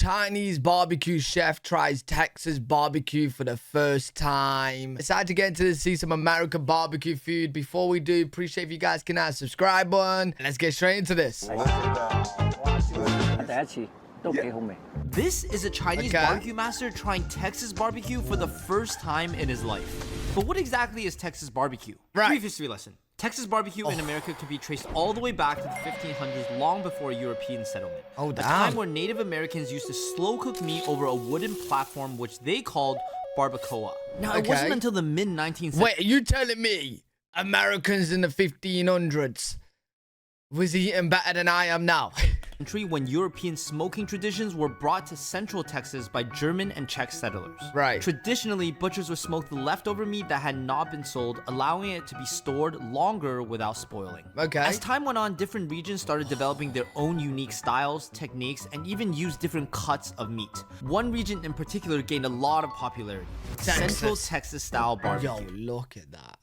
Chinese barbecue chef tries Texas barbecue for the first time. Decided to get into this, see some American barbecue food. Before we do, appreciate if you guys can hit that subscribe button. Let's get straight into this. This is a Chinese barbecue master trying Texas barbecue for the first time in his life. But what exactly is Texas barbecue? Right. Brief history lesson. Texas barbecue in America could be traced all the way back to the 1500s, long before European settlement. Oh, a damn. time where Native Americans used to slow cook meat over a wooden platform, which they called barbacoa. Now, it wasn't until the mid-19th century. Wait, are you telling me Americans in the 1500s was eating better than I am now? When European smoking traditions were brought to central Texas by German and Czech settlers. Right. Traditionally, butchers would smoke the leftover meat that had not been sold, allowing it to be stored longer without spoiling. Okay. As time went on, different regions started developing their own unique styles, techniques, and even used different cuts of meat. One region in particular gained a lot of popularity. Central Texas style barbecue. Yo, look at that.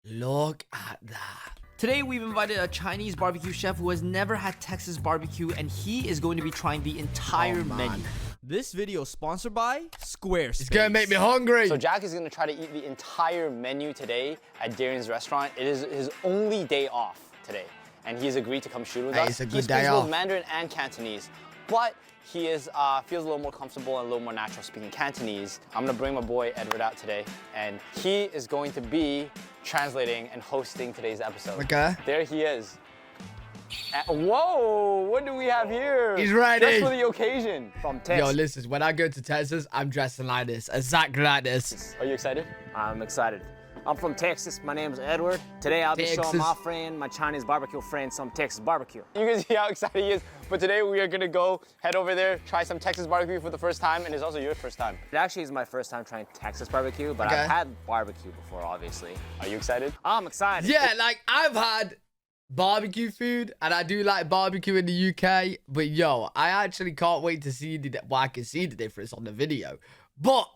Look at that. Today, we've invited a Chinese barbecue chef who has never had Texas barbecue, and he is going to be trying the entire menu. This video is sponsored by Squarespace. It's gonna make me hungry. So Jack is gonna try to eat the entire menu today at Darian's restaurant. It is his only day off today, and he's agreed to come shoot with us. It's a good he day speaks off. both Mandarin and Cantonese, but he feels a little more comfortable and a little more natural speaking Cantonese. I'm gonna bring my boy Edward out today, and he is going to be translating and hosting today's episode. Okay. There he is. Whoa, what do we have here? He's ready. Just for the occasion. From Texas. Yo, listen, when I go to Texas, I'm dressing like this, exactly like this. Are you excited? I'm excited. I'm from Texas. My name is Edward. Today I'll be showing my Chinese barbecue friend some Texas barbecue. You can see how excited he is. But today we are gonna head over there, try some Texas barbecue for the first time, and it's also your first time. It actually is my first time trying Texas barbecue, but I've had barbecue before, obviously. Are you excited? I'm excited. Yeah, like I've had barbecue food, and I do like barbecue in the UK, but yo, I actually can't wait to see I can see the difference on the video, but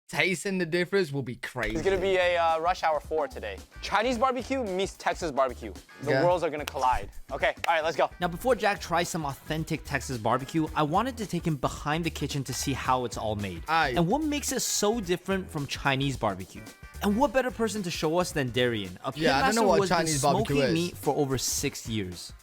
tasting the difference will be crazy. It's gonna be a rush hour 4 today. Chinese barbecue meets Texas barbecue. The worlds are gonna collide. Okay, all right, let's go. Now, before Jack tries some authentic Texas barbecue, I wanted to take him behind the kitchen to see how it's all made. And what makes it so different from Chinese barbecue. And what better person to show us than Darian, a pit master who has been smoking meat for over 6 years.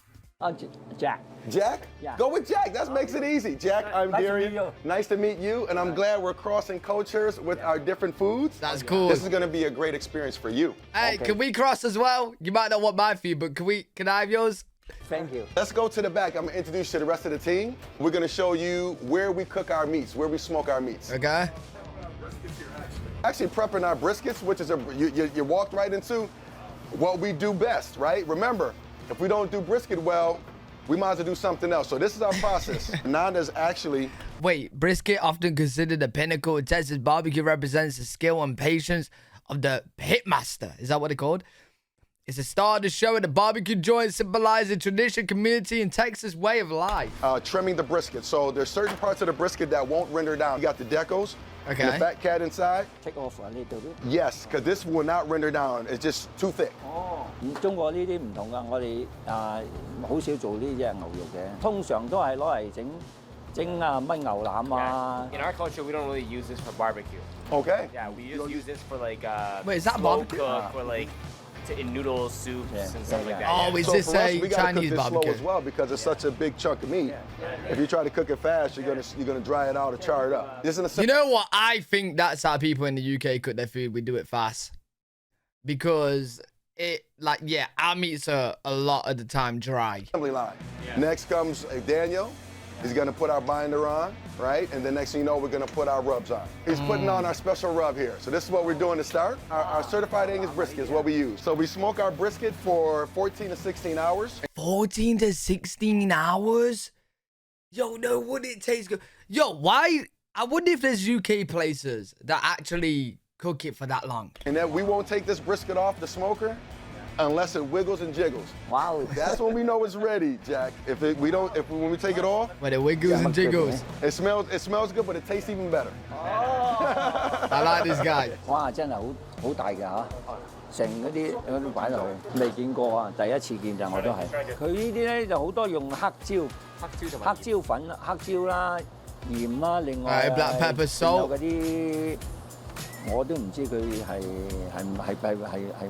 Jack. Jack? Yeah. Go with Jack. That makes it easy. Jack, I'm Nice to Darian. meet you. Nice to meet you, and I'm glad we're crossing cultures with our different foods. That's cool. This is going to be a great experience for you. Hey, can we cross as well? You might not want my food, but can I have yours? Thank you. Let's go to the back. I'm going to introduce you to the rest of the team. We're going to show you where we cook our meats, where we smoke our meats. Okay. Actually prepping our briskets, which is you walked right into what we do best, right? Remember, if we don't do brisket well, we might as well do something else. So this is our process. Nanda's actually... Wait, brisket, often considered the pinnacle of Texas barbecue, represents the skill and patience of the pitmaster. Is that what they're called? It's a star of the show, and the barbecue joint symbolizes tradition, community, and Texas way of life. Trimming the brisket. So there's certain parts of the brisket that won't render down. You got the decos, and the fat cat inside. Take off a little bit. Yes, because this will not render down. It's just too thick. 中國呢啲唔同㗎，我哋好少做呢隻牛肉嘅，通常都係攞嚟整燜牛腩啊。In our culture, we don't really use this for barbecue. Okay. Yeah, we just use this for like Wait, is that slow barbecue? cook, for like in noodles, soups, and stuff like that. Oh, is So this for us, a we gotta Chinese cook this slow barbecue? as well because it's such a big chunk of meat. If you try to cook it fast, you're gonna dry it out or char it up. This is You know what? I think that's how people in the UK cook their food. We do it fast. Because our meats are a lot of the time dry. assembly line. Next comes Daniel. He's gonna put our binder on, right? And then next thing you know, we're gonna put our rubs on. He's putting on our special rub here. So this is what we're doing to start. Our certified Angus brisket is what we use. So we smoke our brisket for 14 to 16 hours. 14 to 16 hours? Yo, no, wouldn't it taste good? Yo, why? I wonder if there's UK places that actually cook it for that long. And then we won't take this brisket off the smoker unless it wiggles and jiggles. Wow. That's when we know it's ready, Jack. When we take it off, When it wiggles and jiggles. it smells good, but it tastes even better. I like this guy. 哇！真係好大㗎嚇，成嗰啲擺落去，未見過啊，第一次見就我都係。佢呢啲咧就好多用黑椒粉、黑椒啦，鹽啦，另外 black pepper salt 嗰啲我都唔知佢係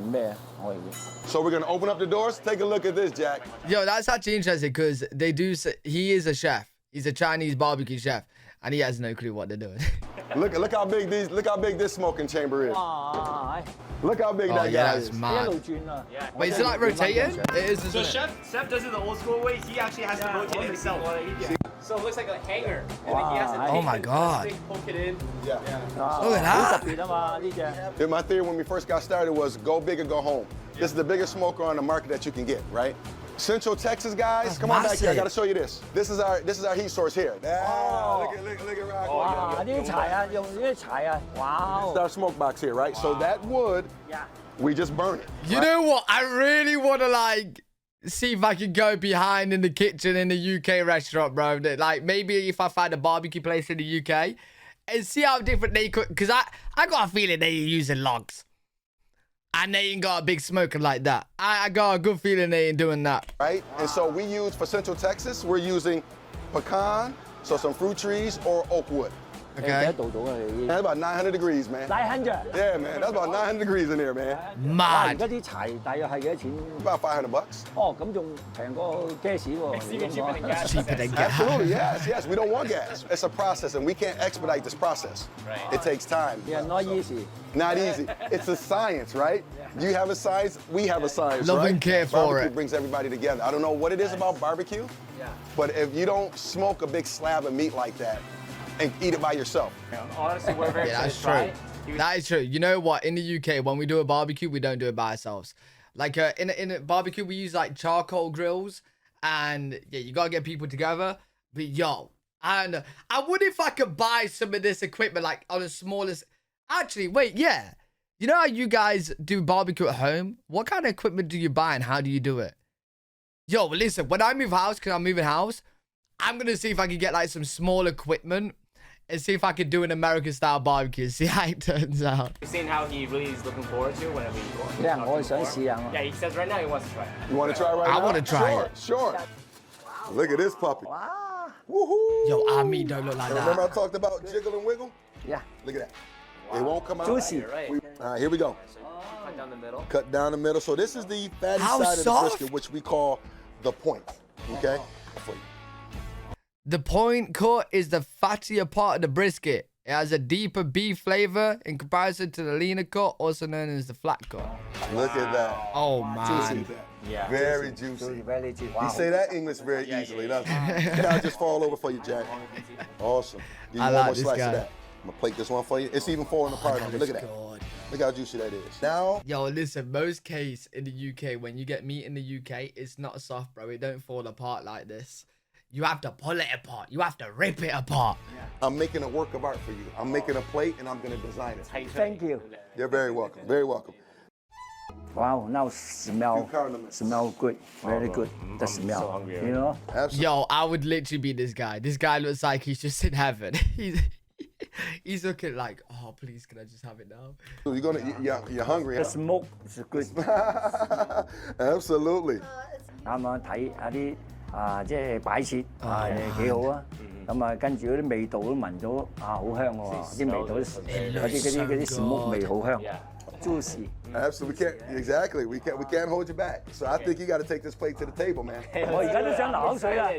咩，我 So we're gonna open up the doors. Take a look at this, Jack. Yo, that's actually interesting because they do. He is a chef. He's a Chinese barbecue chef, and he has no clue what they're doing. Look how big this smoking chamber is. Look how big that guy is. Mad. 一路轉啊！ Wait, is it like rotating? It is, isn't So it? Chef does it the old school way. He actually has to rotate it himself. So it looks like a hanger. And then he has to take Oh my God. the stick, poke it in. Yeah. Look at 好 that. 特別啊嘛呢只。 My theory when we first got started was go big or go home. This is the biggest smoker on the market that you can get, right? Central Texas guys, That's come on back here. I massive. gotta show you this. This is our heat source here. Look at Rock. 哇！呢啲柴啊，用呢啲柴啊，哇 This is our smoke box here, right? So that wood, we just burn it. You know what? I really want to like see if I can go behind in the kitchen in the UK restaurant, bro. Like maybe if I find a barbecue place in the UK and see how different they cook. Because I got a feeling they're using logs. And they ain't got a big smoker like that. I got a good feeling they ain't doing that. Right? And so we use, for Central Texas, we're using pecan, so some fruit trees, or oak wood. 幾 Okay. 多度到啊你？ That's about 900 degrees, man. 900。 Yeah, man. That's about 900 degrees in there, man. 哇！而 Mad. 家啲柴大約係幾多錢？ About $500. 哦，咁仲平過 gas 喎。 Cheaper than gas. Absolutely, yes. We don't want gas. It's a process, and we can't expedite this process. It takes time. Yeah, not easy. Not easy. It's a science, right? You have a science, we have a science, Love right? and care for Barbecue it. brings everybody together. I don't know what it is about barbecue, but if you don't smoke a big slab of meat like that and eat it by yourself, Honestly, we're very Yeah, that's true. That is true. You know what? In the UK, when we do a barbecue, we don't do it by ourselves. Like in a barbecue, we use like charcoal grills, and yeah, you gotta get people together. But yo, and I wonder if I could buy some of this equipment like on the smallest. Actually, wait, yeah. You know how you guys do barbecue at home? What kind of equipment do you buy and how do you do it? Yo, listen, when I move house, because I'm moving house, I'm gonna see if I can get like some small equipment and see if I can do an American style barbecue. See how it turns out. You've seen how he really is looking forward to whenever you go. 因為我想試下。 Yeah, he says right now he wants to try it. you want to try right I now? wanna try sure, it. Sure. Look at this puppy. Wow. Woohoo! Yo, our meat don't look like Remember I that. talked about jiggle and wiggle? Yeah. Look at that. It won't come out. Juicy. Right. All right, here we go. Cut down the middle. Cut down the middle. So this is the fatty How side of the soft? brisket, which we call the point. Okay? For you. The point cut is the fattier part of the brisket. It has a deeper beef flavor in comparison to the leaner cut, also known as the flat cut. Look at that. Oh man. Yeah. Very juicy. Very juicy. Wow. You say that English very easily, doesn't it? I'll just fall over for you, Jack. Awesome. Give you I one like more this slice guy. of that. I'm gonna plate this one for you. It's even falling apart on me. Look at that. God. Look how juicy that is. Now, Yo, listen, most case in the UK, when you get meat in the UK, it's not soft, bro. It don't fall apart like this. You have to pull it apart. You have to rip it apart. I'm making a work of art for you. I'm making a plate and I'm gonna design it. Thank you. You're very welcome. Very welcome. Wow, now smell good. Very good. The smell. You know? Absolutely. Yo, I would literally be this guy. This guy looks like he's just in heaven. He's looking like, oh, please, can I just have it now? You're hungry, The huh? smoke is good. Absolutely. 啱啱睇下啲即係擺設幾好啊！咁啊，跟住嗰啲味道都聞到好香喎！啲味道嗰啲 smoke 味好香，juicy。 Absolutely. We can't hold you back. So I think you got to take this plate to the table, man. 我而家都想流口水啦！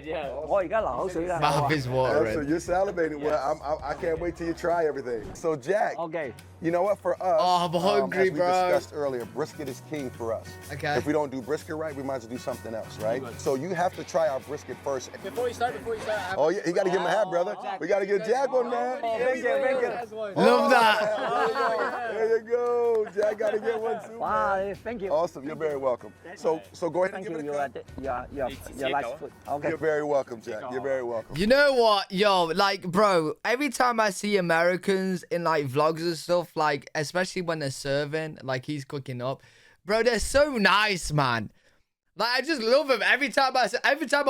我而家流口水啦！ Mouth is So watering. you're salivating. Well, I can't wait till you try everything. So Jack, Okay. you know what? For us, Oh, I'm hungry, as we bro. discussed earlier, brisket is king for us. Okay. If we don't do brisket right, we might as well do something else, right? So you have to try our brisket first. Before you start, Oh yeah, you got to give him a hat, brother. We got to give Jack one, man. Thank you. Love that. There you go. Jack got to get one too. Wow, thank you. Awesome. You're very welcome. So go ahead and Thank give you. it a cut. Your last food. Okay. You're very welcome, Jack. You're very welcome. You know what, yo, like, bro, every time I see Americans in like vlogs and stuff, like, especially when they're serving, like he's cooking up, bro, they're so nice, man. Like, I just love them every time I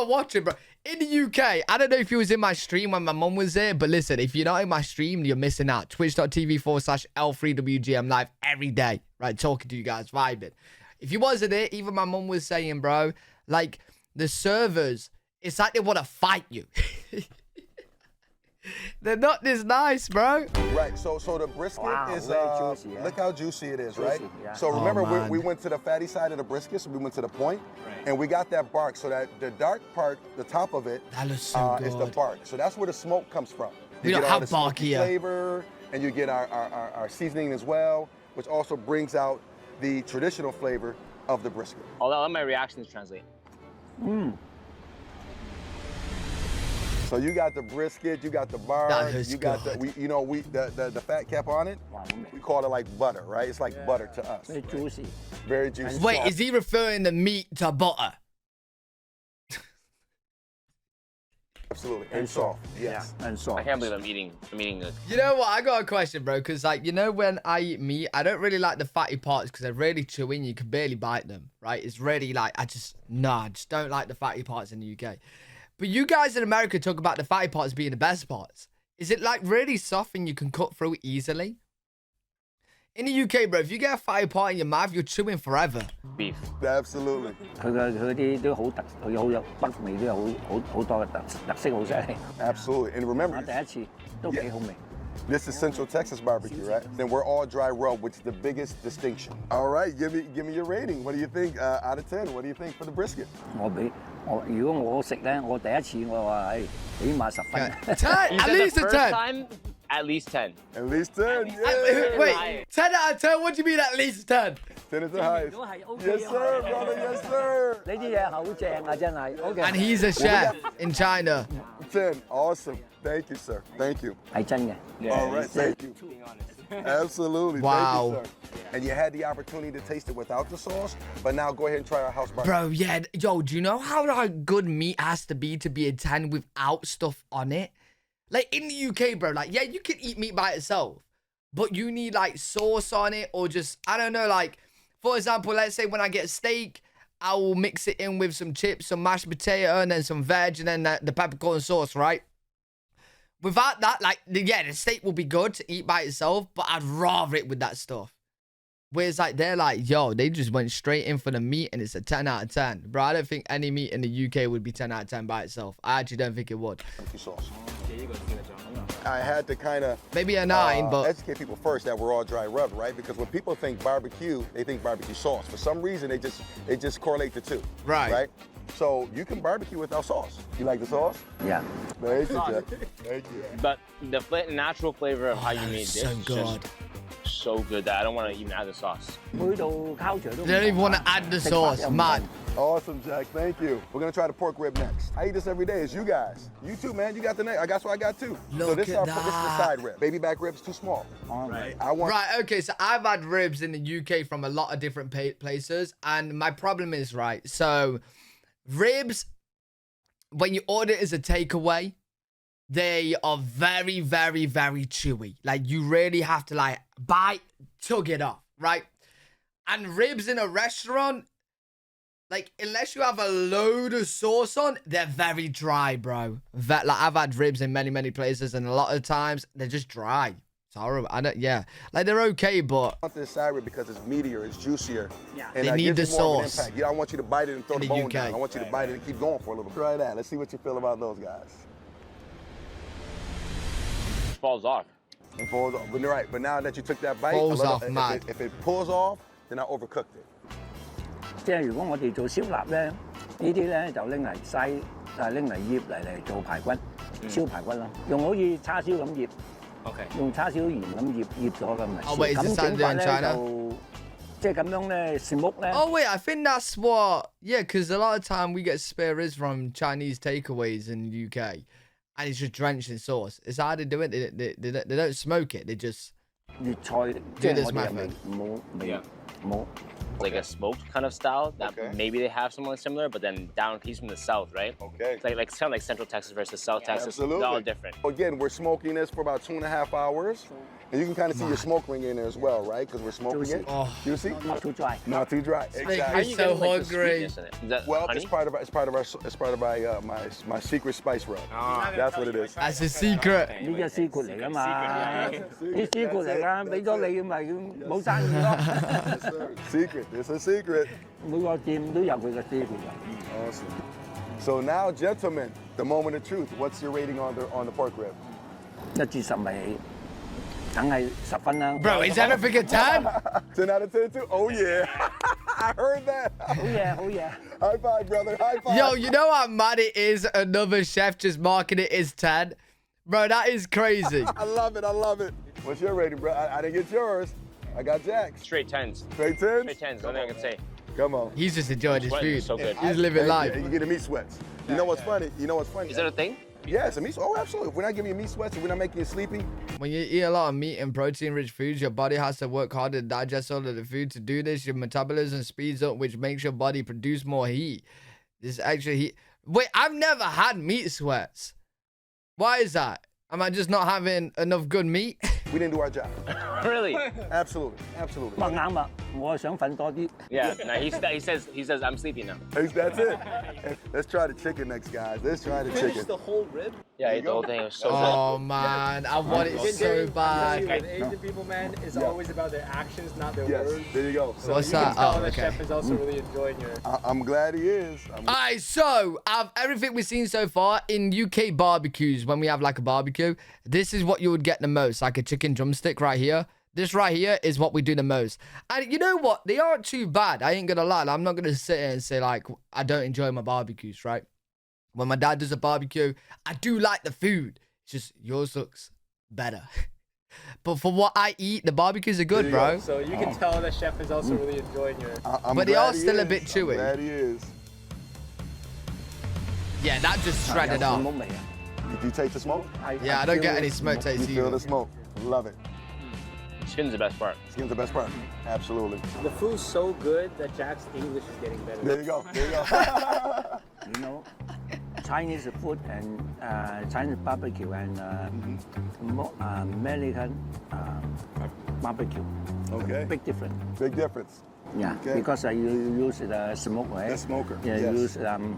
watch it, bro. In the UK, I don't know if he was in my stream when my mum was there, but listen, if you're not in my stream, you're missing out. Twitch.tv/L3WG. I'm live every day, right, talking to you guys, vibing. If you wasn't there, even my mum was saying, bro, like, the servers, it's like they want to fight you. They're not this nice, bro. Right, so the brisket is, very juicy, yeah. look how juicy it is, right? Yeah. So remember, man. we went to the fatty side of the brisket, so we went to the point, and we got that bark, so that the dark part, the top of it, That looks so is the good. bark. So that's where the smoke comes from. We You don't get all have the bark smoky here. flavor, and you get our seasoning as well, which also brings out the traditional flavor of the brisket. I'll let my reactions translate. So you got the brisket, you got the bark, That is you got good. the fat cap on it. We call it like butter, right? It's like butter to us. Very juicy. Very juicy. Wait, is he referring the meat to butter? Absolutely. And soft. Yes. And soft. I can't believe I'm eating this. You know what? I got a question, bro. Because, like, you know, when I eat meat, I don't really like the fatty parts because they're really chewy and you can barely bite them, right? It's really like, I just don't like the fatty parts in the UK. But you guys in America talk about the fatty parts being the best parts. Is it, like, really soft and you can cut through it easily? In the UK, bro, if you get a fatty part in your mouth, you're chewing forever. Beef. Absolutely. 佢啲都好特，佢好有北味，都有好多嘅特色，好犀利。 Absolutely. And remember, 我第一次都幾好味。 this is Central Texas barbecue, right? Then we're all dry rub, which is the biggest distinction. All right, give me your rating. What do you think out of 10? What do you think for the brisket? 如果我食咧，我第一次我話起碼10分。 10, You at said least the a first 10. time, at least 10. At least 10. Yeah. Wait, 10 out of 10? What do you mean at least 10? 10 is the highest. Yes, sir, brother. Yes, sir. 呢啲嘢好正啊，真係。OK。 And he's a chef in China. 10. Awesome. Thank you, sir. Thank you. 係真嘅。 All right, thank you. Absolutely. Wow. Thank you, sir. And you had the opportunity to taste it without the sauce, but now go ahead and try our house barbecue. Bro, yeah. Yo, do you know how like, good meat has to be a 10 without stuff on it? Like, in the UK, bro, like, yeah, you can eat meat by itself, but you need, like, sauce on it or just, I don't know, like, for example, let's say when I get steak, I will mix it in with some chips, some mashed potato, and then some veg, and then the peppercorn sauce, right? Without that, like, yeah, the steak will be good to eat by itself, but I'd rather it with that stuff. Whereas, like, they're like, yo, they just went straight in for the meat, and it's a 10 out of 10. Bro, I don't think any meat in the UK would be 10 out of 10 by itself. I actually don't think it would. Sauce. I had to kind of Maybe a 9, but educate people first that we're all dry rubbed, right? Because when people think barbecue, they think barbecue sauce. For some reason, they just correlate the two. Right. Right. So you can barbecue without sauce. You like the sauce? Yeah. Thank you, Jeff. Thank you. But the natural flavor of how you made this so is good. just so good that I don't want to even add the sauce. 每度烤腸都。 they don't even want to add the sauce. Mad. Awesome, Jack. Thank you. We're gonna try the pork rib next. I eat this every day. It's you guys. You too, man. You got the neck. I got what I got too. So Look this is at this is the that. side rib. Baby back ribs too small. Right. I want. Right, okay, so I've had ribs in the UK from a lot of different places, and my problem is, right, so ribs, when you order it as a takeaway, they are very, very, very chewy. Like, you really have to, like, tug it off, right? And ribs in a restaurant, like, unless you have a load of sauce on, they're very dry, bro. Like, I've had ribs in many, many places, and a lot of times, they're just dry. It's horrible. Like, they're okay, but I want this side rib because it's meatier, it's juicier. Yeah. And They need gives the you more of an sauce. impact. Yeah, I want you to bite it and throw In the the bone UK. down. I want you to bite it and keep going for a little bit. Try that. Let's see what you feel about those guys. It falls off. It falls off. But you're right. But now that you took that bite, Falls a little- off, mad. if it pulls off, then I overcooked it. 即係如果我哋做燒臘咧，呢啲咧就拎嚟西，拎嚟醃嚟做排骨，燒排骨咯，用好似叉燒咁醃。 Okay. 用叉燒鹽咁醃咗咁咪。 Oh, wait, is 咁 this 整法 in 咧 China? 就即係咁樣咧，smoke 咧。 Oh wait, I think that's what. Yeah, because a lot of time we get spare ribs from Chinese takeaways in the UK, and it's just drenched in sauce. It's how they do it. They don't smoke it. They just. 粵菜即係 this 我哋 method. 冇 Like a smoked kind of style that Okay. maybe they have something similar, but then down he's from the south, right? Okay. It's like kind of like Central Texas versus South Texas. Absolutely. They're all different. Again, we're smoking this for about 2.5 hours. And you can kind of see your smoke ring in there as well, right? Because we're smoking it. Oh. Juicy? not too dry。 Not too dry. Make How Exactly. are you so getting, like, the hungry. sweetness in it? Is that Well, honey? it's part of my secret spice rub. That's what it is. That's a secret. 呢隻 secret 嚟㗎嘛，啲 secret 嚟㗎，俾咗你咪冇生意咯。 Secret. It's a secret. 每個店都有佢嘅 secret 㗎。 Awesome. So now, gentlemen, the moment of truth. What's your rating on the pork rib? 1至10咪梗係10分啦。Bro, is everything a 10? 10 out of 10 too? Oh yeah. I heard that. Oh yeah. High five, brother. High five. Yo, you know how mad it is another chef just marking it as 10? Bro, that is crazy. I love it. What's your rating, bro? I didn't get yours. I got Jack's. Straight 10s. Straight 10s? Straight 10s, nothing I can say. Come on. He's just enjoying his Sweating food. is so good. He's living life. You get the meat sweats. You know what's funny? Is that a thing? Yeah, it's a meat sweat. Oh, absolutely. If we're not giving you meat sweats, if we're not making you sleepy. When you eat a lot of meat and protein-rich foods, your body has to work harder to digest all of the food. To do this, your metabolism speeds up, which makes your body produce more heat. This extra heat. Wait, I've never had meat sweats. Why is that? Am I just not having enough good meat? We didn't do our job. Really? Absolutely. 咁啱啊！我係想瞓多啲。 Yeah. No, he says I'm sleepy now. That's it. Let's try the chicken next, guys. Let's try the chicken. the whole rib. Yeah, I ate the whole thing. It was so Oh man, I want it so bad. With Asian people, man, is always about their actions, not their Yes, words. there you go. So What's you can that? tell Oh, the okay. chef is also really enjoying your. I'm glad he is. Alright, so out of everything we've seen so far in UK barbecues, when we have like a barbecue, this is what you would get the most, like a chicken drumstick right here. This right here is what we do the most. And you know what? They aren't too bad. I ain't gonna lie. I'm not gonna sit here and say like I don't enjoy my barbecues, right? When my dad does a barbecue, I do like the food. It's just yours looks better. But for what I eat, the barbecues are good, bro. So you can tell the chef is also really enjoying your. But they are still a bit chewy. I'm glad he is. Yeah, that just shredded up. Do you taste the smoke? Yeah, I don't get any smoke taste You feel either. the smoke. Love it. Skin's the best part. Skin's the best part. Absolutely. The food's so good that Jack's English is getting better. There you go. You know, Chinese food and Chinese barbecue and American barbecue. Okay. Big difference. Big difference. Yeah, Okay. because you use the smoke, right? The smoker, Yeah, yes. use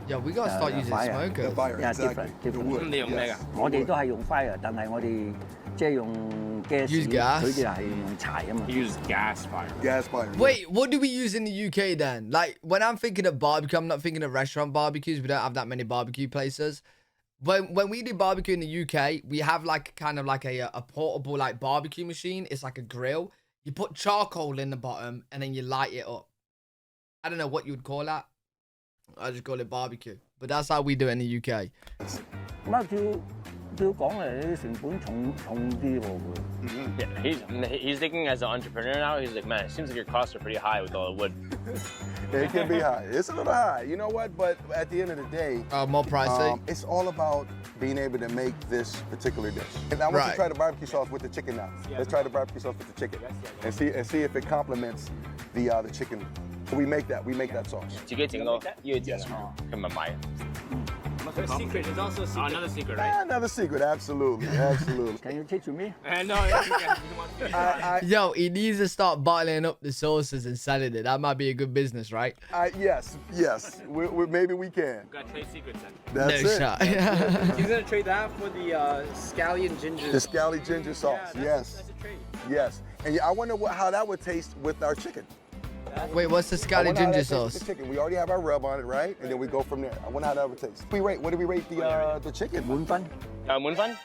Yeah, we gotta start using fire. smokers. The fire, Yeah, exactly. different, The different. wood. 咁你用咩㗎？ 我哋都係用 fire，但係我哋即係用 gas， Use gas？ 佢哋係用柴啊嘛。 He used gas fire. Gas fire. Wait, what do we use in the UK then? Like, when I'm thinking of barbecue, I'm not thinking of restaurant barbecues. We don't have that many barbecue places. When we do barbecue in the UK, we have like kind of like a portable like barbecue machine. It's like a grill. You put charcoal in the bottom and then you light it up. I don't know what you would call that. I just call it barbecue. But that's how we do it in the UK. 咁啊，照講嚟，啲成本重啲喎會。 Yeah, he's thinking as an entrepreneur now. He's like, man, it seems like your costs are pretty high with all the wood. It can be high. It's a little high. You know what? But at the end of the day, More pricey. it's all about being able to make this particular dish. And I want you to try the barbecue sauce with the chicken now. Let's try the barbecue sauce with the chicken and see if it complements the chicken. We make that sauce. 自己整咯，要整佢咪買。 The secret is also a secret. Another secret, right? Another secret, absolutely. Can you teach me? No, Yo, he needs to start bottling up the sauces and selling it. That might be a good business, right? Yes. Maybe we can. Got trade secrets then. That's No it. shot. He's gonna trade that for the scallion ginger. The scally ginger sauce. Yes. That's a trade. Yes. And I wonder how that would taste with our chicken. Wait, what's the I scally wonder how ginger that tastes with sauce? the chicken. We already have our rub on it, right? And then we go from there. I wonder how that would taste. What do we rate the chicken? 滿分。滿分?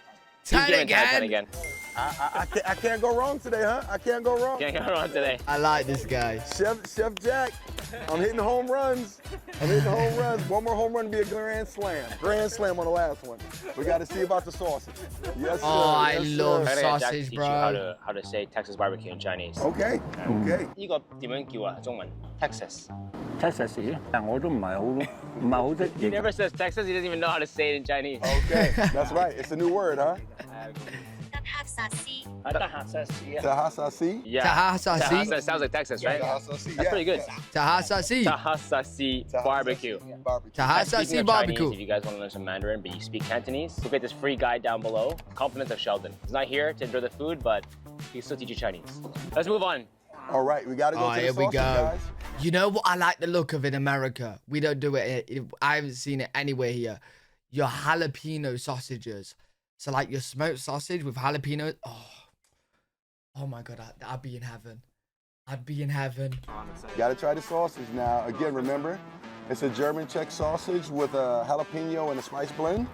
Ten He's giving 10 again. again. I can't go wrong today, huh? I can't go wrong. Can't go wrong today. I like this guy. Chef Jack, I'm hitting home runs. One more home run to be a grand slam. Grand slam on the last one. We got to see about the sauces. Yes, sir. Oh, I Yes, love sir. I gotta get Jack to sausage, teach you bro. how to say Texas barbecue in Chinese. Okay. 呢個點樣叫啊？中文 Texas. Texas， 但我都唔係好識。 He never says Texas. He doesn't even know how to say it in Chinese. Okay. That's right. It's a new word, huh? Tahassasi. Yeah. Tahassasi? Tahassasi sounds like Texas, right? That's pretty good. Tahassasi. Tahassasi barbecue. Tahassasi Speaking of barbecue. Chinese, if you guys want to learn some Mandarin but you speak Cantonese, look at this free guide down below. Compliments of Sheldon. He's not here to enjoy the food, but he can still teach you Chinese. Let's move on. All right. We got to go Oh, to the here we sauces, go. guys. You know what I like the look of in America? We don't do it. I haven't seen it anywhere here. Your jalapeno sausages. So like your smoked sausage with jalapeno. Oh my God, I'd be in heaven. I'd be in heaven. Got to try the sausage now. Again, remember, it's a German Czech sausage with a jalapeno and a spice blend.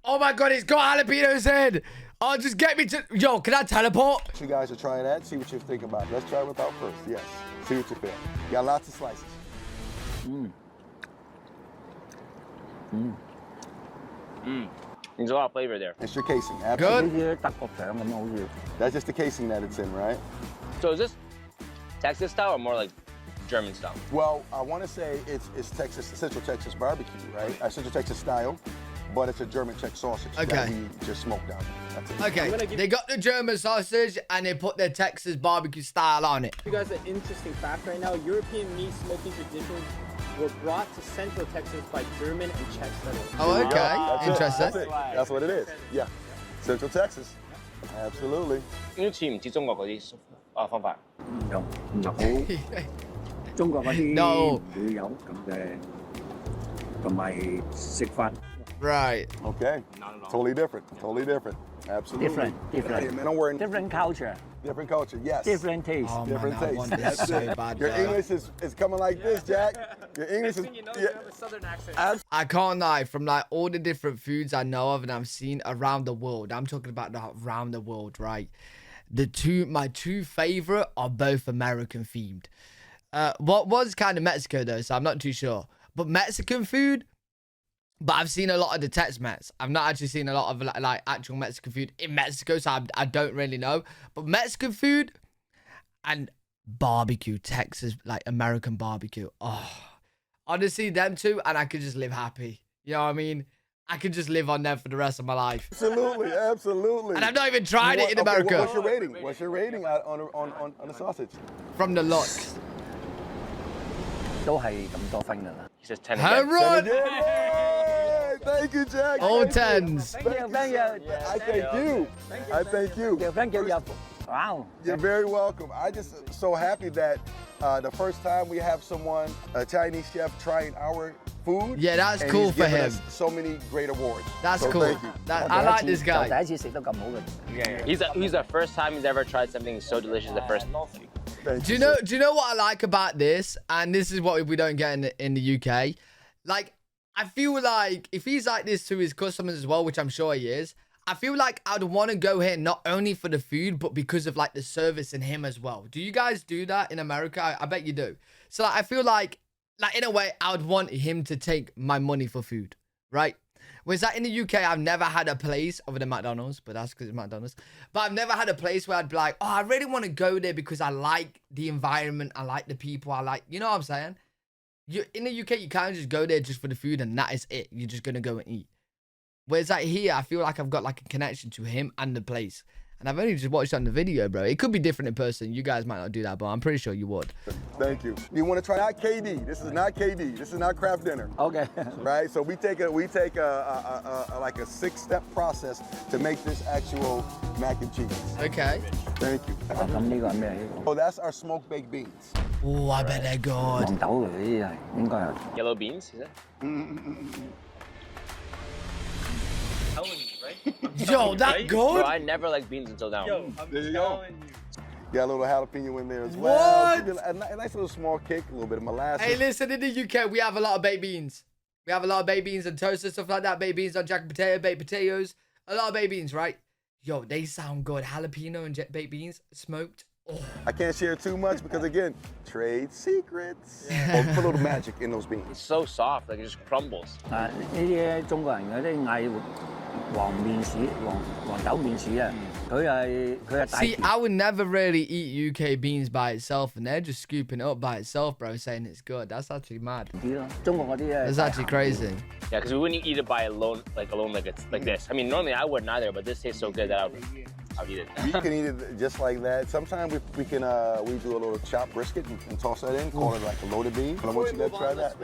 Oh my God, it's got jalapenos in. Oh, just get me to... Yo, can I teleport? You guys are trying that. See what you think about it. Let's try it without first. Yes. See what you feel. You got lots of slices. There's a lot of flavor there. It's your casing. Good. That's just the casing that it's in, right? So is this Texas style or more like German style? Well, I want to say it's Texas, Central Texas barbecue, right? Central Texas style, but it's a German Czech sausage that we just smoked down. That's it. Okay, they got the German sausage and they put their Texas barbecue style on it. You guys, an interesting fact right now, European meat smoking traditions were brought to Central Texas by German and Czech settlers. Oh, okay. That's Interesting. It. That's it. That's what it is. Yeah. Central Texas. Absolutely. 呢啲似唔似中國嗰啲方法？唔好，中國嗰啲 No. 會有咁嘅，同埋食法 Right. Okay. Totally different. Totally different. Absolutely. different, Hey, man, don't worry. different culture, Different culture. Yes. different taste. Oh, Different man, I taste. want this That's so it. bad, Your bro. English is coming like this, Jack. Your English is. You know, you have a southern accent. I can't lie, from like all the different foods I know of and I've seen around the world, I'm talking about around the world, right? My two favorite are both American themed. What was kind of Mexico though, so I'm not too sure. But Mexican food, but I've seen a lot of the Tex-Mex. I've not actually seen a lot of like actual Mexican food in Mexico, so I don't really know. But Mexican food and barbecue, Texas, like American barbecue. Oh, honestly, them two, and I could just live happy. You know what I mean? I could just live on them for the rest of my life. Absolutely, absolutely. And I've not even tried it in America. What's your rating? What's your rating on the sausage? From the looks. 都係咁多分㗎啦。 He says 10 Home again. run! Yay! Thank you, Jack. All Thank you. tens. Thank you, thank you. I thank you. I thank you. Thank you. Wow. You're very welcome. I just so happy that the first time we have someone, a Chinese chef, trying our food. Yeah, that's and cool he's for given him. us so many great awards. That's So cool. Thank you. I like this guy. 第一次食得咁好嘅。 He's the first time he's ever tried something so delicious. The first. Thank Do you sir. know what I like about this? And this is what we don't get in the UK. Like, I feel like if he's like this to his customers as well, which I'm sure he is, I feel like I'd want to go here not only for the food, but because of like the service in him as well. Do you guys do that in America? I bet you do. So like, I feel like in a way, I would want him to take my money for food, right? Whereas that in the UK, I've never had a place other than McDonald's, but that's because it's McDonald's. But I've never had a place where I'd be like, oh, I really want to go there because I like the environment, I like the people, I like, you know what I'm saying? In the UK, you can't just go there just for the food and that is it. You're just gonna go and eat. Whereas like here, I feel like I've got like a connection to him and the place. And I've only just watched it on the video, bro. It could be different in person. You guys might not do that, but I'm pretty sure you would. Thank you. You want to try not KD? This is not KD. This is not craft dinner. Okay. Right? So we take a like a 6-step process to make this actual mac and cheese. Okay. Thank you. 咁呢個係咩？ Oh, that's our smoked baked beans. Oh, I bet they're good. 黃豆嚟啲係應該係。 Yellow beans. Is it? Yo, that Bro, good? I never liked beans until now. There you go. Got a little jalapeno in there as well. What? A nice little small kick, a little bit of molasses. Hey, listen, in the UK, we have a lot of baked beans. We have a lot of baked beans and toast and stuff like that. Baked beans on jacket potato, baked potatoes. A lot of baked beans, right? Yo, they sound good. Jalapeno and baked beans, smoked. Oh. I can't share too much because, again, trade secrets. Oh, put a little magic in those beans. It's so soft, like it just crumbles. 呢啲中國人嗰啲嗌黃面豉、黃豆面豉啊，佢係大 See, I would never really eat UK beans by itself, and they're just scooping it up by itself, bro, saying it's good. That's actually mad. 啲咯。中國嗰啲咧 That's actually crazy. Yeah, because we wouldn't eat it by alone like it's like this. I mean, normally I wouldn't either, but this tastes so good that I'll eat it. You can eat it just like that. Sometimes we do a little chopped brisket and toss that in, call it like a loaded bean. I want you to try that.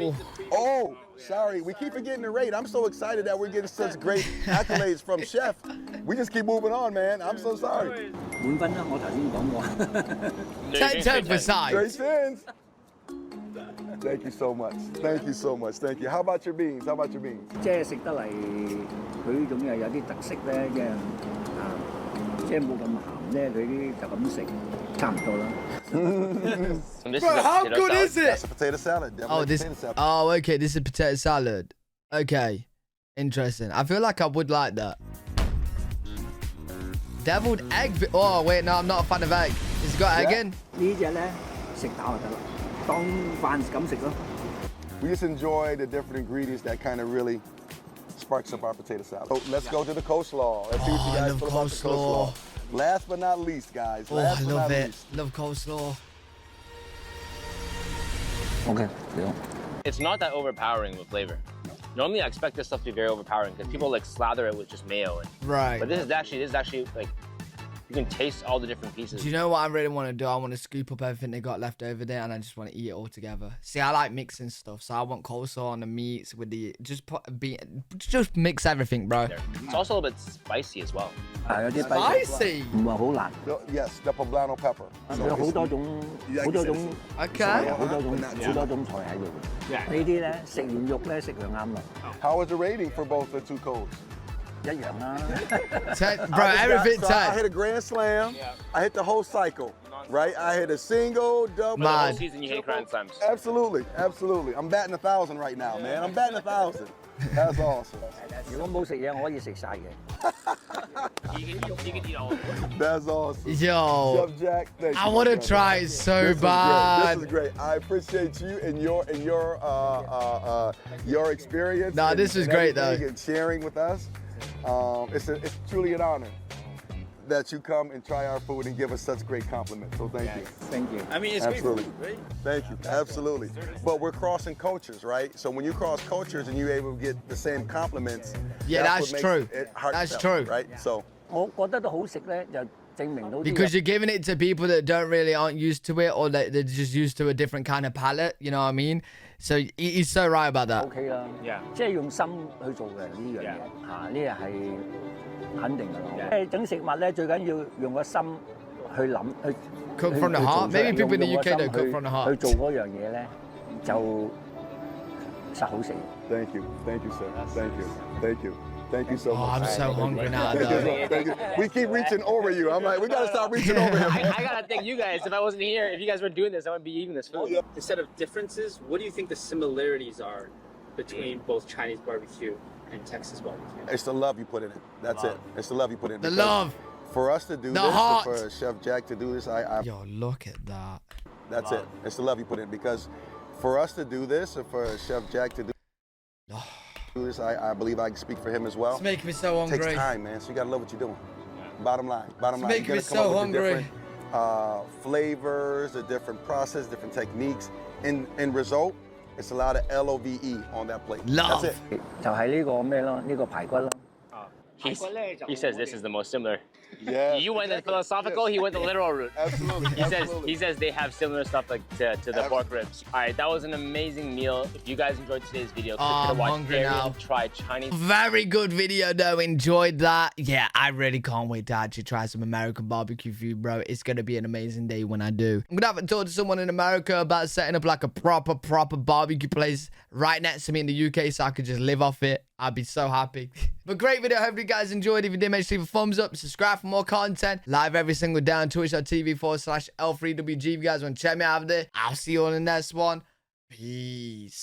Oh, sorry, we keep forgetting the rate. I'm so excited that we're getting such great accolades from Chef. We just keep moving on, man. I'm so sorry. 滿分啦，我頭先講過。 10 for size. Great sins. Thank you so much. Thank you so much. Thank you. How about your beans? How about your beans? 即係食得嚟，佢仲有啲特色咧，即係冇咁鹹咧，佢啲就咁食，差唔多啦。 And this Bro, is a how potato good salad. is it? That's a potato salad. Oh, this. Potato salad. Oh, okay. This is potato salad. Okay, interesting. I feel like I would like that. Deviled egg. Oh, wait, no, I'm not a fan of egg. Has it got egg in? We just enjoy the different ingredients that kind of really sparks up our potato salad. So let's go to the coleslaw. Let's see what you I guys love feel about the coleslaw. Last but not least, guys. Oh, Last I but love not it. least. Love coleslaw. OK， It's not that overpowering with flavor. Normally, I expect this stuff to be very overpowering because people like slather it with just mayo. Right. But this is actually like, you can taste all the different pieces. Do you know what I really want to do? I want to scoop up everything they got left over there and I just want to eat it all together. See, I like mixing stuff. So I want coleslaw on the meats with the... Just mix everything, bro. It's also a little bit spicy as well. Spicy? Yes, the poblano pepper. How was the rating for both the two codes? 10, bro, everything 10. I hit a grand slam. I hit the whole cycle, right? I hit a single, double. The whole season you hit grand slams. Absolutely, absolutely. I'm batting 1,000 right now, man. I'm batting 1,000. That's awesome. That's awesome. Yo, Chef Jack, thank you, I want to brother. try it so This is bad. This is great. I appreciate you and your experience. Nah, this is great though. And sharing with us. It's truly an honor that you come and try our food and give us such great compliments. So thank you. Thank you. I mean, it's Absolutely. great food, right? Thank you. Absolutely. But we're crossing cultures, right? So when you cross cultures and you're able to get the same compliments, Yeah, that's that's what makes true. it heartfelt, That's true. right? So. Because you're giving it to people that aren't used to it or they're just used to a different kind of palate, you know what I mean? So he's so right about that. OK 啦，即係用心去做嘅呢樣嘢嚇，呢樣係肯定嘅咯。整食物咧最緊要用個心去諗去。Cook from the heart. Maybe people in the UK don't cook from the heart. 去做嗰樣嘢咧就實好食。Thank you, sir. Thank you so much. I'm so hungry now, though. Thank you. We keep reaching over you. I'm like, we gotta stop reaching over him. I gotta thank you guys. If I wasn't here, if you guys were doing this, I wouldn't be eating this food. Instead of differences, what do you think the similarities are between both Chinese barbecue and Texas barbecue? It's the love you put in it. That's it. It's the love you put in it. The Because love. For us to do The this, heart. for Chef Jack to do this, Yo, look at that. that's it. It's the love you put in it. Because for us to do this, or for Chef Jack to do this, I believe I can speak for him as well. It's making me so It takes hungry. time, man. So you gotta love what you're doing. Bottom line. Bottom line. making You me gotta come so up with hungry. the different flavors, the different process, different techniques. In result, it's a lot of LOVE on that plate. Love. That's it. 就係呢個咩咯？呢個排骨咯。 He says this is the most similar. Yeah. You went the philosophical, he went the literal route. Absolutely. He says they have similar stuff like to the pork ribs. All right, that was an amazing meal. If you guys enjoyed today's video, click I'm to watch hungry now. try Chinese. Very good video though. Enjoyed that. Yeah, I really can't wait to actually try some American barbecue food, bro. It's gonna be an amazing day when I do. I'm gonna have to talk to someone in America about setting up like a proper barbecue place right next to me in the UK so I could just live off it. I'd be so happy. But great video. Hope you guys enjoyed. If you did, make sure you leave a thumbs up, subscribe for more content. Live every single day on twitch.tv/L3WG. If you guys want to check me out there, I'll see you all in the next one. Peace.